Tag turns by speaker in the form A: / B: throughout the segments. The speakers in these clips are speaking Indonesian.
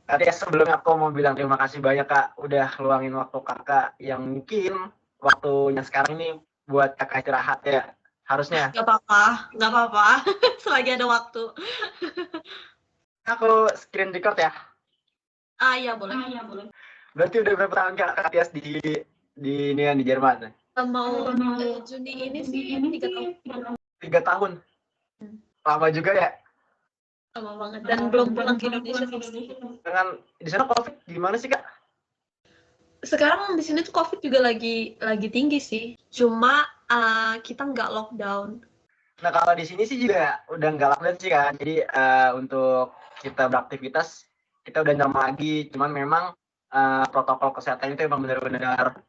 A: Tapi sebelumnya aku mau bilang terima kasih banyak Kak, udah luangin waktu Kakak yang mungkin waktunya sekarang ini buat Kakak istirahat ya, harusnya.
B: Nggak apa-apa, selagi ada waktu.
A: Aku screen record ya.
B: Iya boleh.
A: Berarti udah berapa tahun Kak Tias di ini di Jerman?
B: Mau Juni ini sih 3 tahun.
A: 3 tahun.
B: Hmm.
A: Lama juga ya.
B: Lama banget dan belum pulang ke Indonesia sih.
A: Dengan di sana Covid gimana sih Kak?
B: Sekarang di sini tuh COVID juga lagi tinggi sih. Cuma kita nggak lockdown.
A: Nah kalau di sini sih juga udah nggak lockdown sih kan. Jadi untuk kita beraktivitas kita udah nyaman lagi. Cuman memang protokol kesehatan itu emang benar-benar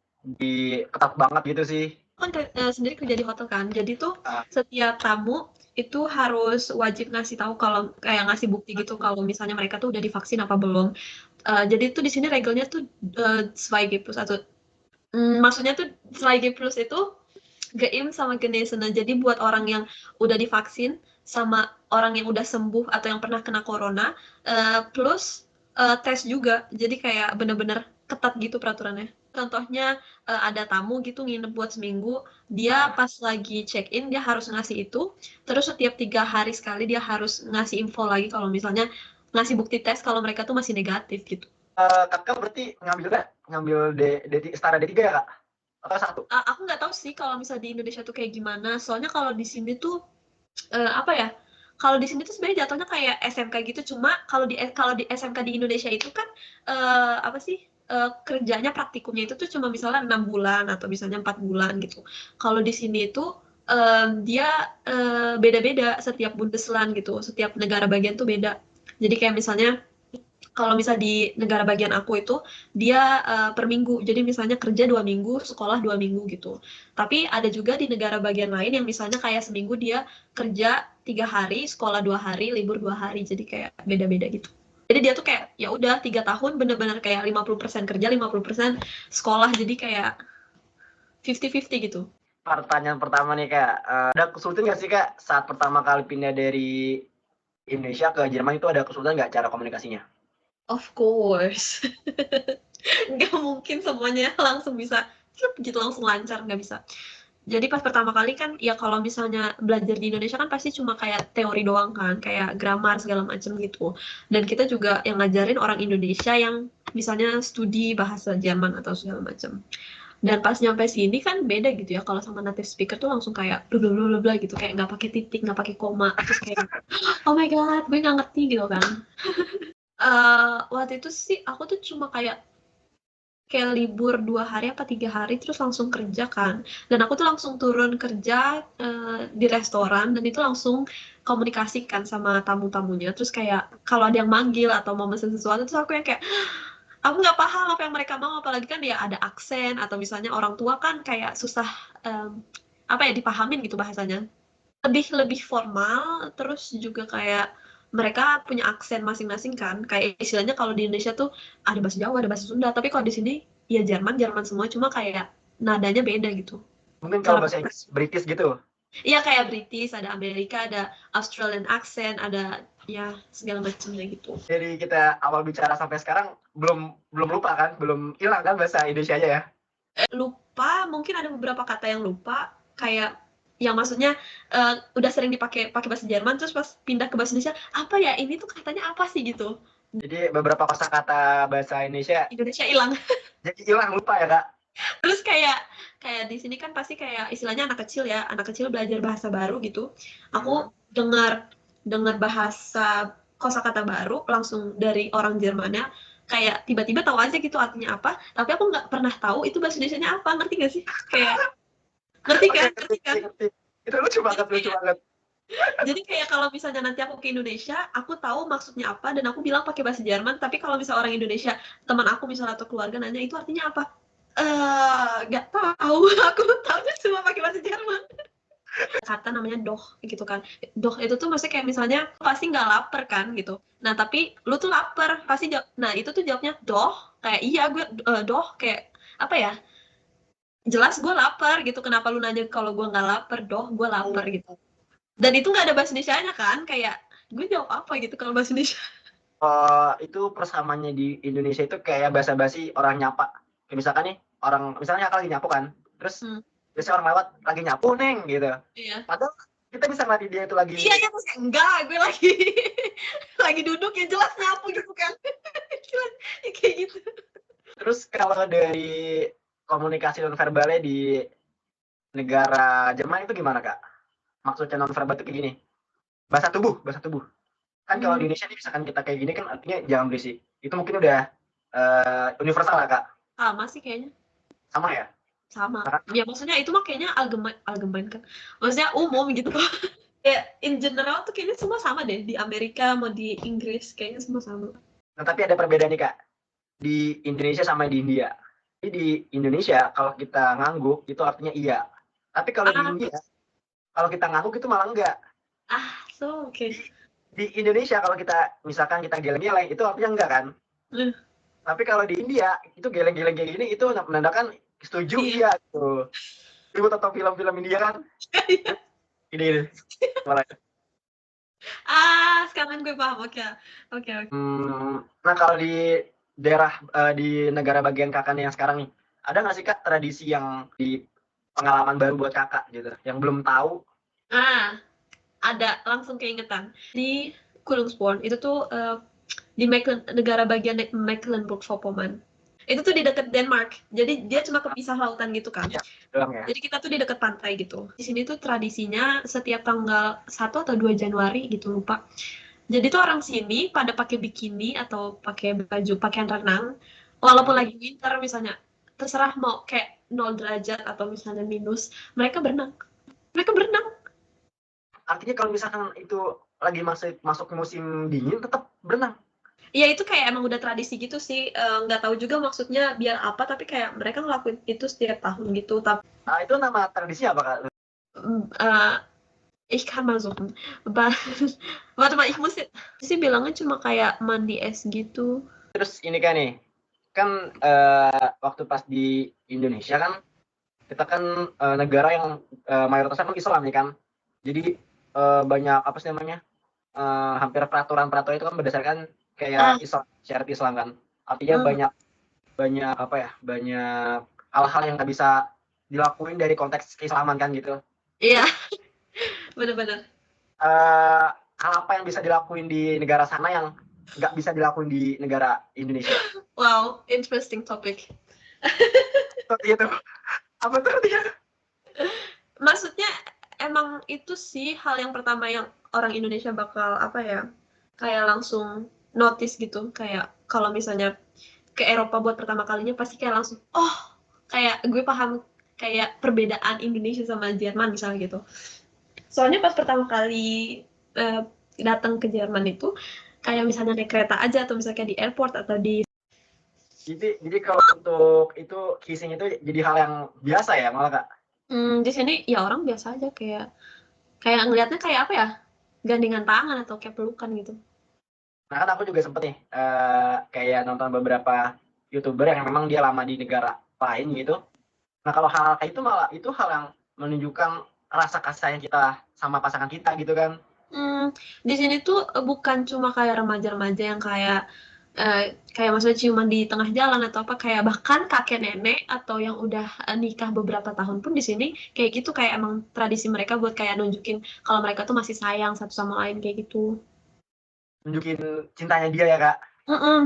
A: ketat banget gitu sih.
B: Kan sendiri kerja di hotel kan, jadi tuh setiap tamu itu harus wajib ngasih tahu kalau kayak ngasih bukti gitu kalau misalnya mereka tuh udah divaksin apa belum. Jadi tuh di sini regelnya tuh 2G plus atau maksudnya tuh 2G plus itu geimpft sama genesen. Jadi buat orang yang udah divaksin sama orang yang udah sembuh atau yang pernah kena corona plus tes juga. Jadi kayak bener-bener ketat gitu peraturannya. Contohnya ada tamu gitu nginep buat seminggu, dia pas lagi check in dia harus ngasih itu, terus setiap 3 hari sekali dia harus ngasih info lagi kalau misalnya ngasih bukti tes kalau mereka tuh masih negatif gitu.
A: Kakak berarti ngambil setara D3 ya Kak? Atau satu?
B: Aku nggak tahu sih kalau misalnya di Indonesia tuh kayak gimana. Soalnya kalau di sini tuh apa ya? Kalau di sini tuh sebenarnya jatuhnya kayak SMK gitu. Cuma kalau di SMK di Indonesia itu kan apa sih? Kerjanya praktikumnya itu tuh cuma misalnya 6 bulan atau misalnya 4 bulan gitu. Kalau di sini itu dia beda-beda setiap Bundesland gitu. Setiap negara bagian tuh beda. Jadi kayak misalnya kalau misal di negara bagian aku itu dia per minggu. Jadi misalnya kerja 2 minggu, sekolah 2 minggu gitu. Tapi ada juga di negara bagian lain yang misalnya kayak seminggu dia kerja 3 hari, sekolah 2 hari, libur 2 hari. Jadi kayak beda-beda gitu. Jadi dia tuh kayak ya udah 3 tahun bener-bener kayak 50% kerja, 50% sekolah. Jadi kayak 50-50 gitu.
A: Pertanyaan pertama nih Kak, ada kesulitan nggak sih Kak saat pertama kali pindah dari Indonesia ke Jerman itu ada kesulitan nggak cara komunikasinya?
B: Of course. Nggak mungkin semuanya langsung bisa gitu langsung lancar, nggak bisa. Jadi pas pertama kali kan ya kalau misalnya belajar di Indonesia kan pasti cuma kayak teori doang kan, kayak grammar segala macam gitu. Dan kita juga yang ngajarin orang Indonesia yang misalnya studi bahasa Jerman atau segala macam. Dan pas nyampe sini kan beda gitu ya, kalau sama native speaker tuh langsung kayak bla bla bla bla gitu, kayak nggak pakai titik, nggak pakai koma, terus kayak oh my god, gue nggak ngerti gitu kan. Waktu itu sih aku tuh cuma kayak libur 2 hari apa 3 hari terus langsung kerja kan, dan aku tuh langsung turun kerja di restoran dan itu langsung komunikasikan sama tamu-tamunya, terus kayak kalau ada yang manggil atau mau mesen sesuatu terus aku yang kayak aku nggak paham apa yang mereka mau, apalagi kan ya ada aksen atau misalnya orang tua kan kayak susah apa ya dipahamin gitu bahasanya, lebih lebih formal, terus juga kayak mereka punya aksen masing-masing kan. Kayak istilahnya kalau di Indonesia tuh ada bahasa Jawa, ada bahasa Sunda, tapi kalau di sini ya Jerman, Jerman semua cuma kayak nadanya beda gitu.
A: Mungkin kalau
B: Cara
A: bahasa Inggris British gitu.
B: Iya kayak British, ada Amerika, ada Australian accent, ada ya segala macamnya gitu.
A: Jadi kita awal bicara sampai sekarang belum belum lupa kan, belum hilang kan bahasa Indonesianya ya.
B: Lupa, mungkin ada beberapa kata yang lupa, kayak yang maksudnya udah sering pakai bahasa Jerman terus pas pindah ke bahasa Indonesia, apa ya ini tuh katanya apa sih gitu.
A: Jadi beberapa kosakata bahasa Indonesia
B: Indonesia hilang.
A: jadi hilang lupa ya Kak.
B: Terus kayak kayak di sini kan pasti kayak istilahnya anak kecil ya, anak kecil belajar bahasa baru gitu. Aku dengar dengar bahasa kosakata baru langsung dari orang Jermannya, kayak tiba-tiba tahu aja gitu artinya apa, tapi aku nggak pernah tahu itu bahasa Indonesianya apa, ngerti gak sih? Kayak ngerti
A: Oke,
B: kan?
A: ngerti,
B: Ngerti kan?
A: ngerti. Itu lucu
B: Jadi
A: banget, lucu
B: kayak
A: banget.
B: jadi kayak kalau misalnya nanti aku ke Indonesia, aku tahu maksudnya apa dan aku bilang pakai bahasa Jerman, tapi kalau misalnya orang Indonesia, teman aku misalnya atau keluarga nanya itu artinya apa? Nggak tahu. Aku tahunya cuma pakai bahasa Jerman. Kata namanya doh gitu kan. Doh itu tuh maksudnya kayak misalnya pasti nggak lapar kan gitu. Nah tapi lu tuh lapar pasti jawab. Nah itu tuh jawabnya doh. Kayak iya gue doh kayak apa ya? Jelas gue lapar gitu. Kenapa lu nanya kalau gue nggak lapar? Doh gue lapar gitu. Dan itu nggak ada bahasa Indonesianya kan, kayak gue jawab apa gitu kalau bahasa Indonesia.
A: Itu persamaannya di Indonesia itu kayak basa-basi orang nyapa. Kayak misalkan nih, misalnya Kakak lagi nyapu kan, terus
B: Hmm,
A: biasanya orang lewat, "Lagi nyapu, Neng," gitu.
B: iya.
A: Padahal kita bisa ngerti dia itu lagi.
B: Iya, ya, terus kayak, enggak, gue lagi lagi duduk ya jelas nyapu gitu kan. Kayak gitu.
A: Terus kalau dari komunikasi nonverbalnya di negara Jerman itu gimana, Kak? Maksudnya nonverbal itu kayak gini, bahasa tubuh, bahasa tubuh. Kan kalau di
B: Hmm,
A: Indonesia nih misalkan kita kayak gini kan artinya jangan berisik. Itu mungkin udah universal lah, Kak.
B: sama sih kayaknya.
A: Sama ya?
B: Sama.
A: Nah,
B: Ya maksudnya itu mah kayaknya algemen kan. Maksudnya umum gitu. Kayak in general tuh kayaknya semua sama deh. Di Amerika mau di Inggris kayaknya semua sama.
A: nah, tapi ada perbedaan nih, Kak. Di Indonesia sama di India. Jadi di Indonesia kalau kita ngangguk itu artinya iya. Tapi kalau di
B: Ah,
A: India, kalau kita ngangguk itu malah enggak.
B: so oke.
A: Di Indonesia kalau kita misalkan kita geleng-geleng itu artinya enggak kan.
B: Uh,
A: Tapi kalau di India itu geleng-geleng kayak gini itu menandakan setuju
B: iya.
A: iya gitu. Ibu tonton film-film India kan? Ini malah.
B: Sekarang gue paham. Oke. Oke, oke.
A: Nah kalau di daerah di negara bagian kakak nih yang sekarang nih, ada nggak sih Kak tradisi yang di pengalaman baru buat kakak gitu, yang belum tahu?
B: Ada langsung keingetan. Di Kulungsborn itu tuh di negara bagian Mecklenburg-Vorpommern. Itu tuh di dekat Denmark. Jadi dia cuma kepisah lautan gitu kan.
A: Iya, doang ya.
B: Jadi kita tuh di dekat pantai gitu. Di sini tuh tradisinya setiap tanggal 1 atau 2 Januari gitu lupa. Jadi tuh orang sini pada pakai bikini atau pakai baju pakaian renang. Walaupun
A: Hmm.
B: lagi winter misalnya, terserah mau kayak 0 derajat atau misalnya minus, mereka berenang. Mereka berenang.
A: Artinya kalau misalkan itu lagi masuk musim dingin tetap berenang.
B: Ya itu kayak emang udah tradisi gitu sih. Nggak tahu juga maksudnya biar apa, tapi kayak mereka ngelakuin itu setiap tahun gitu. Tapi
A: Nah, itu nama tradisinya apa Kak?
B: äh, ich kann mal suchen. Warte mal, ich muss jetzt sih bilangnya cuma kayak mandi es gitu.
A: Terus ini kan nih, kan waktu pas di Indonesia kan kita kan negara yang mayoritasnya kan Islam nih kan. Jadi banyak apa sih namanya? Hampir peraturan-peraturan itu kan berdasarkan
B: Ah,
A: kayak Islam, syariat Islam kan. Artinya
B: hmm,
A: banyak banyak apa ya? Banyak hal-hal yang nggak bisa dilakuin dari konteks keislaman kan gitu.
B: iya, bener-bener.
A: Eh, hal apa yang bisa dilakuin di negara sana yang nggak bisa dilakuin di negara Indonesia?
B: Wow, interesting topic.
A: Seperti itu. Apa tuh artinya?
B: Maksudnya emang itu sih hal yang pertama yang orang Indonesia bakal apa ya? Kayak langsung notice gitu. Kayak kalau misalnya ke Eropa buat pertama kalinya pasti kayak langsung, oh, kayak gue paham kayak perbedaan Indonesia sama Jerman misalnya gitu. Soalnya pas pertama kali uh, datang ke Jerman itu kayak misalnya naik kereta aja atau misalnya kayak di airport atau di
A: Jadi kalau untuk itu kissing itu jadi hal yang biasa ya malah Kak.
B: di sini ya orang biasa aja kayak kayak ngelihatnya kayak apa ya, gandengan tangan atau kayak pelukan gitu.
A: Nah kan aku juga sempet nih kayak nonton beberapa YouTuber yang memang dia lama di negara lain gitu. Nah kalau hal kayak itu malah itu hal yang menunjukkan rasa kasih sayang kita sama pasangan kita gitu kan.
B: Di sini tuh bukan cuma kayak remaja-remaja yang kayak maksudnya ciuman di tengah jalan atau apa, kayak bahkan kakek nenek atau yang udah nikah beberapa tahun pun di sini kayak gitu, kayak emang tradisi mereka buat kayak nunjukin kalau mereka tuh masih sayang satu sama lain kayak gitu.
A: Nunjukin cintanya dia ya Kak.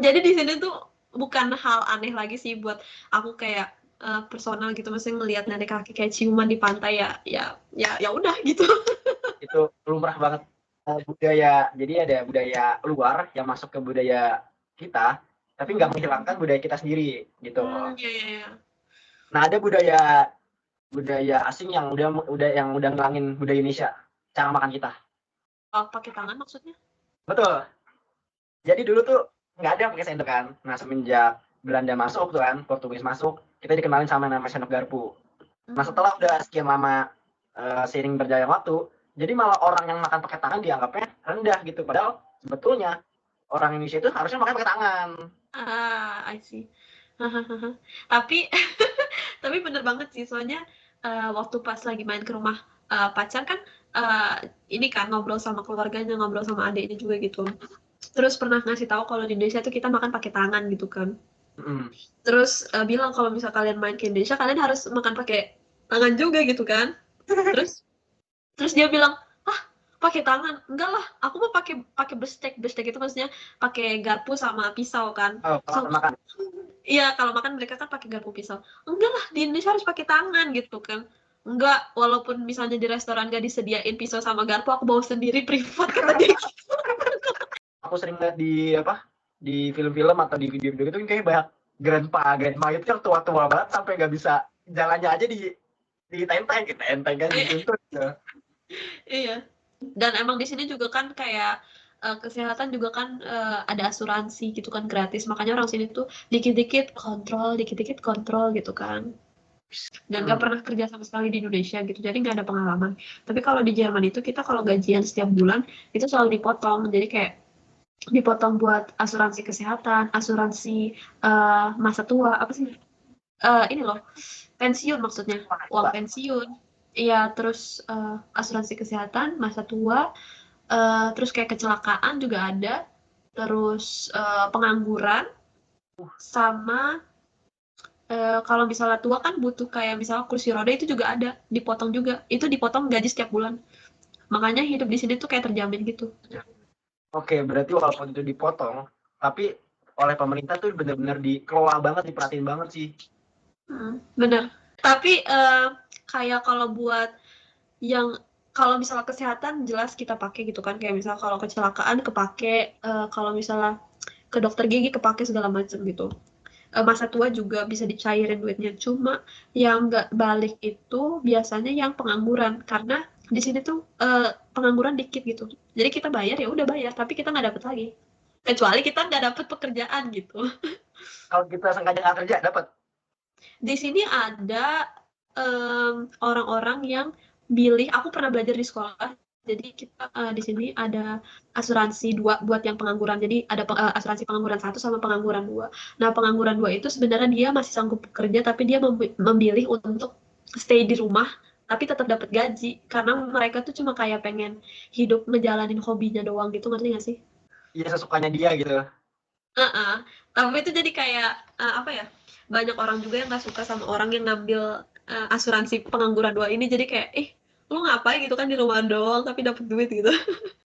B: Jadi di sini tuh bukan hal aneh lagi sih buat aku kayak personal gitu, maksudnya ngelihat nenek kakek kayak ciuman di pantai ya udah gitu.
A: Itu lumrah banget budaya. Jadi ada budaya luar yang masuk ke budaya kita tapi nggak menghilangkan budaya kita sendiri gitu.
B: Ya, ya, ya.
A: Nah ada budaya budaya asing yang udah ngilangin budaya Indonesia, cara makan kita.
B: Oh, pakai tangan maksudnya?
A: Betul. Jadi dulu tuh nggak ada pakai sendok kan. Nah semenjak Belanda masuk tuh kan, Portugis masuk, kita dikenalin sama namanya sendok garpu. Nah setelah udah sekian lama seiring berjalannya waktu, jadi malah orang yang makan pakai tangan dianggapnya rendah gitu. Padahal sebetulnya orang Indonesia itu harusnya makan pakai tangan.
B: I see. Tapi tapi bener banget sih, soalnya waktu pas lagi main ke rumah pacar kan, ini kan ngobrol sama keluarganya, ngobrol sama adiknya juga gitu. terus pernah ngasih tahu kalau di Indonesia tuh kita makan pakai tangan gitu kan.
A: Mm.
B: Terus bilang kalau misal kalian main ke Indonesia kalian harus makan pakai tangan juga gitu kan. Terus terus dia bilang, ah pakai tangan, enggak lah, aku mau pakai pakai bestek. Bestek itu maksudnya pakai garpu sama pisau kan.
A: Oh,
B: So,
A: kalau makan.
B: iya kalau makan mereka kan pakai garpu pisau. Enggak lah, di Indonesia harus pakai tangan gitu kan. Enggak, walaupun misalnya di restoran gak disediain pisau sama garpu, aku bawa sendiri privat kata dia.
A: Aku sering lihat di apa di film-film atau di video-video itu kayak banyak grandpa itu yang tua-tua banget sampai nggak bisa jalannya aja di tenteng gitu, enteng kan dituntut gitu.
B: Iya. Dan emang di sini juga kan kayak kesehatan juga kan ada asuransi gitu kan gratis. Makanya orang sini tuh dikit-dikit kontrol gitu kan. Dan nggak pernah kerja sama sekali di Indonesia gitu, jadi nggak ada pengalaman. Tapi kalau di Jerman itu kita kalau gajian setiap bulan itu selalu dipotong, jadi kayak dipotong buat asuransi kesehatan, asuransi masa tua, apa sih? Ini loh, pensiun maksudnya, uang pensiun. Iya, terus asuransi kesehatan, masa tua, terus kayak kecelakaan juga ada, terus pengangguran, sama kalau misalnya tua kan butuh kayak misalnya kursi roda itu juga ada, dipotong juga. Itu dipotong gaji setiap bulan. Makanya hidup di sini tuh kayak terjamin gitu.
A: Oke, berarti walaupun itu dipotong, tapi oleh pemerintah tuh benar-benar dikelola banget, diperhatiin banget sih.
B: Bener. Tapi kayak kalau buat yang kalau misalnya kesehatan jelas kita pakai gitu kan, kayak misalnya kalau kecelakaan kepake, kalau misalnya ke dokter gigi kepake segala macam gitu. Masa tua juga bisa dicairin duitnya, cuma yang nggak balik itu biasanya yang pengangguran, karena di sini tuh pengangguran dikit gitu, jadi kita bayar ya udah bayar tapi kita nggak dapet lagi, kecuali kita nggak dapet pekerjaan gitu.
A: Kalau kita sengaja nggak kerja dapat.
B: Di sini ada orang-orang yang pilih, aku pernah belajar di sekolah, jadi kita di sini ada asuransi dua buat yang pengangguran. Jadi ada asuransi pengangguran 1 sama pengangguran 2. Nah, pengangguran 2 itu sebenarnya dia masih sanggup bekerja tapi dia memilih untuk stay di rumah tapi tetap dapat gaji karena mereka tuh cuma kayak pengen hidup ngejalanin hobinya doang gitu, ngerti gak sih?
A: Iya, sesukanya dia gitu.
B: Heeh. Tapi itu jadi kayak apa ya? Banyak orang juga yang nggak suka sama orang yang ngambil asuransi pengangguran 2 ini. Jadi kayak, lu ngapain gitu kan di rumah doang tapi dapat duit gitu.